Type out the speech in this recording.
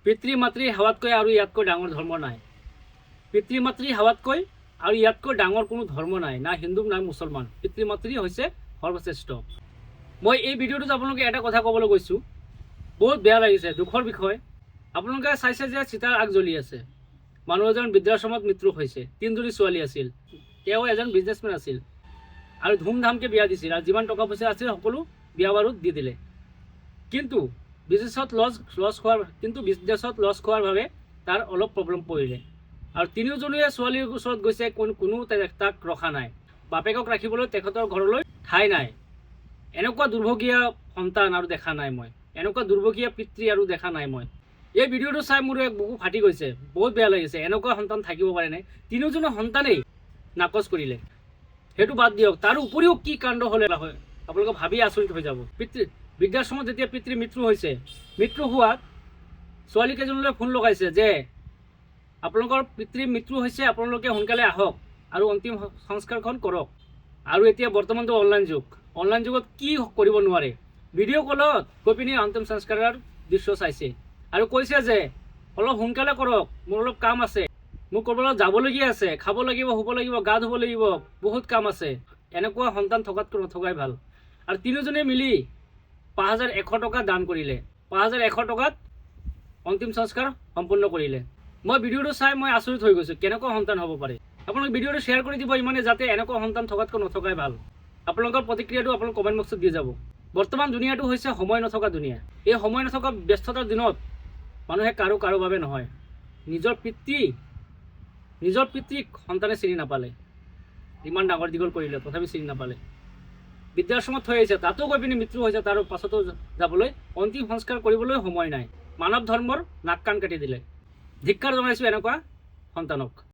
পিতৃ মাতৃ সেৱাতকৈ আৰু ইয়াতকৈ ডাঙৰ ধৰ্ম নাই। পিতৃ মাতৃ সেৱাতকৈ আৰু ইয়াতকৈ ডাঙৰ কোনো ধৰ্ম নাই, না হিন্দু না মুছলমান। পিতৃ মাতৃ হৈছে সৰ্বশ্ৰেষ্ঠ। মই এই ভিডিঅ'টোত আপোনালোকে এটা কথা ক'বলৈ গৈছোঁ, বহুত বেয়া লাগিছে, দুখৰ বিষয়। আপোনালোকে চাইছে যে চিতাৰ আগ জ্বলি আছে। মানুহ এজন বৃদ্ধাশ্ৰমত মৃত্যু হৈছে। 3জনী ছোৱালী আছিল। তেওঁ এজন বিজনেছমেন আছিল আৰু ধুমধামকৈ বিয়া দিছিল আৰু যিমান টকা পইচা আছিল সকলো বিয়া বাৰুত দি দিলে। কিন্তু বিজনেছত লছ খোৱাৰ বাবে তাৰ অলপ প্ৰব্লেম পৰিলে আৰু তিনিওজনীয়ে ছোৱালীৰ ওচৰত গৈছে, কোনো তাক ৰখা নাই। বাপেকক ৰাখিবলৈ তেখেতৰ ঘৰলৈ ঠাই নাই। এনেকুৱা দুৰ্ভগীয়া সন্তান আৰু দেখা নাই মই, এনেকুৱা দুৰ্ভগীয়া পিতৃ আৰু দেখা নাই মই। এই ভিডিঅ'টো চাই মোৰ বুকু ফাটি গৈছে, বহুত বেয়া লাগিছে। এনেকুৱা সন্তান থাকিব পাৰেনে? তিনিওজনী সন্তানেই নাকচ কৰিলে। সেইটো বাদ দিয়ক, তাৰ উপৰিও কি কাণ্ড হ'লে হয় আপোনালোকে ভাবি আচৰিত হৈ যাব। বৃদ্ধাশ্ৰমত যেতিয়া পিতৃ মৃত্যু হৈছে, মৃত্যু হোৱাত ছোৱালীকেইজনলৈ ফোন লগাইছে যে আপোনালোকৰ পিতৃ মৃত্যু হৈছে, আপোনালোকে সোনকালে আহক আৰু অন্তিম সংস্কাৰখন কৰক। আৰু এতিয়া বৰ্তমানটো অনলাইন যুগত কি কৰিব নোৱাৰে, ভিডিঅ' কলত গৈ পিনি অন্তিম সংস্কাৰৰ দৃশ্য চাইছে আৰু কৈছে যে অলপ সোনকালে কৰক, মোৰ অলপ কাম আছে, মোক ক'ৰবালৈ যাবলগীয়া আছে, খাব লাগিব, শুব লাগিব, গা ধুব লাগিব, বহুত কাম আছে। এনেকুৱা সন্তান থকাতকৈ নথকাই ভাল। আৰু তিনিওজনে মিলি ৫,১০০ টকা দান কৰিলে। ৫,১০০ টকাত অন্তিম সংস্কাৰ সম্পূৰ্ণ কৰিলে। মই ভিডিঅ'টো চাই মই আচৰিত হৈ গৈছোঁ, কেনেকুৱা সন্তান হ'ব পাৰে। আপোনালোকে ভিডিঅ'টো শ্বেয়াৰ কৰি দিব ইমানে, যাতে এনেকুৱা সন্তান থকাতকৈ নথকাই ভাল। আপোনালোকৰ প্ৰতিক্ৰিয়াটো আপোনালোকে কমেণ্ট বক্সত দি যাব। বৰ্তমান দুনিয়াটো হৈছে সময় নথকা দুনিয়া। এই সময় নথকা ব্যস্ততাৰ দিনত মানুহে কাৰো বাবে নহয়। নিজৰ পিতৃক সন্তানে চিনি নাপালে, ইমান ডাঙৰ দীঘল কৰিলে তথাপি চিনি নাপালে। বৃদ্ধাশ্ৰমত থৈ আহিছে, তাতো গৈ পিনি মৃত্যু হৈছে, তাৰ পাছতো যাবলৈ অন্তিম সংস্কাৰ কৰিবলৈ সময় নাই। মানৱ ধৰ্মৰ নাক কান কাটি দিলে। ধিক্কাৰ জনাইছোঁ এনেকুৱা সন্তানক।